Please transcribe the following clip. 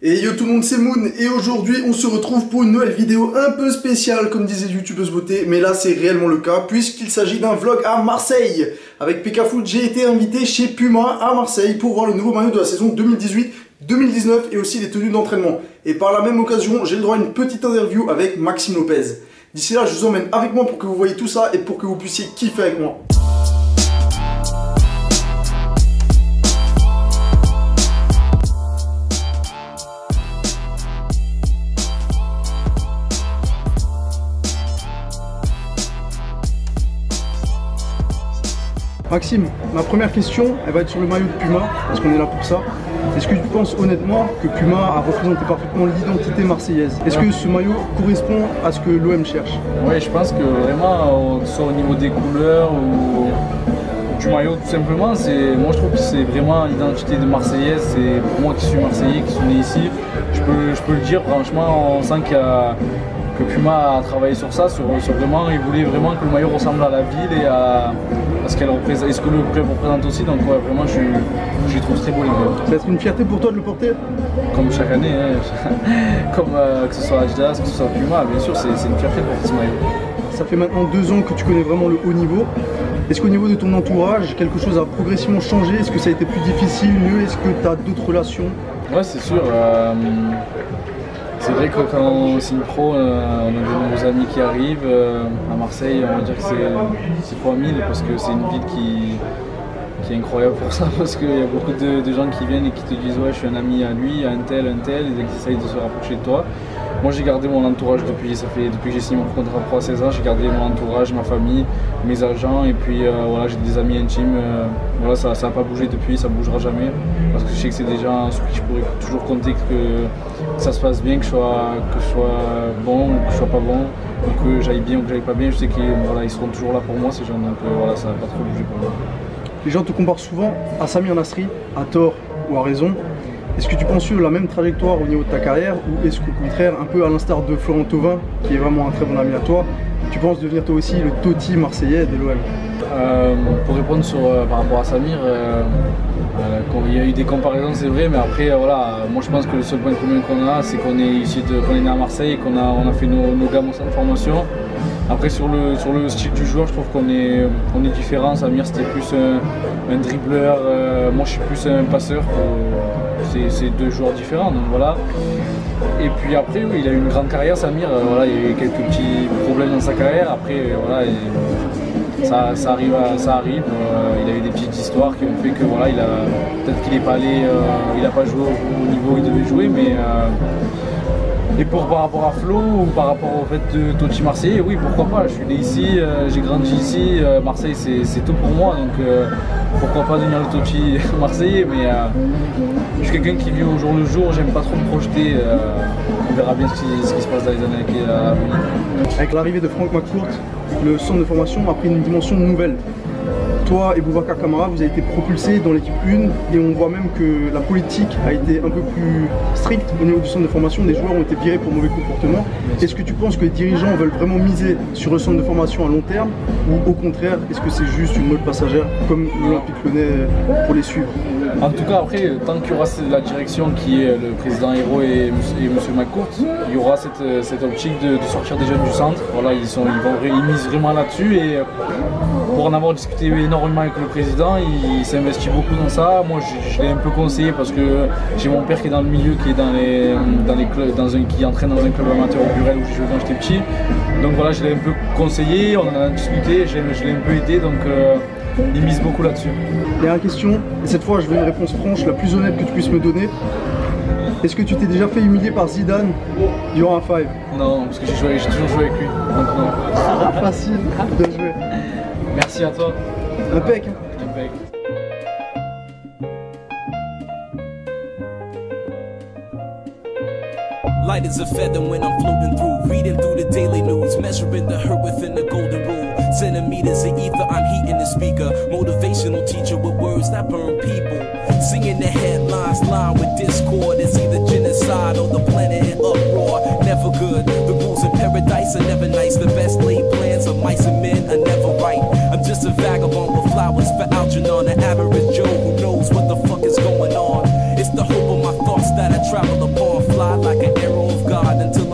Et yo tout le monde, c'est Moon et aujourd'hui on se retrouve pour une nouvelle vidéo un peu spéciale comme disait YouTubeuse beauté, mais là c'est réellement le cas puisqu'il s'agit d'un vlog à Marseille. Avec PKFoot, j'ai été invité chez Puma à Marseille pour voir le nouveau maillot de la saison 2018-2019 et aussi les tenues d'entraînement. Et par la même occasion, j'ai le droit à une petite interview avec Maxime Lopez. D'ici là, je vous emmène avec moi pour que vous voyez tout ça et pour que vous puissiez kiffer avec moi. Maxime, ma première question, elle va être sur le maillot de Puma, parce qu'on est là pour ça. Est-ce que tu penses honnêtement que Puma a représenté parfaitement l'identité marseillaise? Est-ce que ce maillot correspond à ce que l'OM cherche? Oui, je pense que vraiment, soit au niveau des couleurs ou du maillot tout simplement, moi je trouve que c'est vraiment l'identité de Marseillaise. C'est pour moi qui suis Marseillais, qui suis né ici, je peux le dire, franchement, on sent que Puma a travaillé sur ça, sur vraiment, il voulait vraiment que le maillot ressemble à la ville et à ce qu'elle représente, et ce que le club représente aussi. Donc ouais, vraiment je les trouve très beau les maillots. Ça va être une fierté pour toi de le porter? Comme chaque année, hein. Comme que ce soit Adidas, que ce soit Puma, bien sûr c'est une fierté de porter ce maillot. Ça fait maintenant 2 ans que tu connais vraiment le haut niveau. Est-ce qu'au niveau de ton entourage, quelque chose a progressivement changé? Est-ce que ça a été plus difficile, mieux? Est-ce que tu as d'autres relations? Ouais, c'est sûr. C'est vrai que quand on signe pro, on a de nouveaux amis qui arrivent. À Marseille, on va dire que c'est fois 1000 parce que c'est une ville qui est incroyable pour ça, parce qu'il y a beaucoup de gens qui viennent et qui te disent ouais, je suis un ami à lui, à un tel, et qui essayent de se rapprocher de toi. Moi j'ai gardé mon entourage depuis que j'ai signé mon contrat pro à 16 ans, j'ai gardé mon entourage, ma famille, mes agents, et puis voilà, j'ai des amis intimes. Voilà, ça n'a pas bougé depuis, ça ne bougera jamais, parce que je sais que c'est des gens sur qui je pourrais toujours compter, que ça se passe bien, que je sois bon ou que je sois pas bon, ou que j'aille bien ou que j'aille pas bien. Je sais qu'ils voilà, seront toujours là pour moi, ces gens, donc voilà, ça n'a pas trop bougé pour moi. Les gens te comparent souvent à Samir Nasri, à tort ou à raison. Est-ce que tu penses suivre la même trajectoire au niveau de ta carrière, ou est-ce qu'au contraire, un peu à l'instar de Florent Thauvin, qui est vraiment un très bon ami à toi, tu penses devenir toi aussi le Totti marseillais de l'OM? Pour répondre par rapport à Samir, il y a eu des comparaisons, c'est vrai, mais après voilà, moi je pense que le seul point commun qu'on a, c'est qu'on est né à Marseille et qu'on a fait nos gammes au centre de formation. Après sur le style du joueur, je trouve qu'on est différents. Samir c'était plus un dribbleur, moi je suis plus un passeur. C'est 2 joueurs différents, donc voilà. Et puis après, oui, il a eu une grande carrière, Samir. Voilà, il y a eu quelques petits problèmes dans sa carrière. Après, voilà, ça arrive. Il a eu des petites histoires qui ont fait que voilà, peut-être qu'il n'est pas allé, il n'a pas joué au niveau où il devait jouer, mais. Et par rapport à Flo, ou par rapport au fait de Totti Marseillais, oui, pourquoi pas, je suis né ici, j'ai grandi ici, Marseille c'est tout pour moi, donc pourquoi pas devenir le Totti Marseillais, mais je suis quelqu'un qui vit au jour le jour, j'aime pas trop me projeter, on verra bien ce qui se passe dans les années à venir. Avec l'arrivée de Franck McCourt, le centre de formation a pris une dimension nouvelle. Toi et Boubacar Kamara, vous avez été propulsés dans l'équipe 1 et on voit même que la politique a été un peu plus stricte au niveau du centre de formation. Des joueurs ont été virés pour mauvais comportement. Est-ce que tu penses que les dirigeants veulent vraiment miser sur le centre de formation à long terme, ou au contraire, est-ce que c'est juste une mode passagère comme l'Olympique Lyonnais pour les suivre? En tout cas, après, tant qu'il y aura la direction qui est le président Hérault et M. McCourt, il y aura cette optique de sortir des jeunes du centre. Voilà, ils misent vraiment là-dessus, et pour en avoir discuté énormément avec le président, il s'investit beaucoup dans ça. Moi, je l'ai un peu conseillé parce que j'ai mon père qui est dans le milieu, qui est dans les clubs, qui entraîne dans un club amateur au Burel où j'ai joué quand j'étais petit. Donc voilà, je l'ai un peu conseillé, on en a discuté, je l'ai un peu aidé, donc il mise beaucoup là-dessus. Dernière question, et cette fois je veux une réponse franche, la plus honnête que tu puisses me donner. Est-ce que tu t'es déjà fait humilier par Zidane durant un 5? Non, parce que j'ai toujours joué avec lui, donc non. Facile de jouer. Merci à toi. Impec. Impec. Light as a feather when I'm floating through, reading through the daily news, measuring the hurt within the golden rule. Centimeters of ether, I'm heating the speaker. Motivational teacher with words that burn people. Singing the headlines, line with discord. It's either genocide or the planet in uproar. Never good. The rules in paradise are never nice. The best laid plans of mice and men are never right. I'm just a vagabond with flowers for Algernon, an average Joe who knows what the fuck is going on. It's the hope of my thoughts that I travel upon, fly like an arrow of God until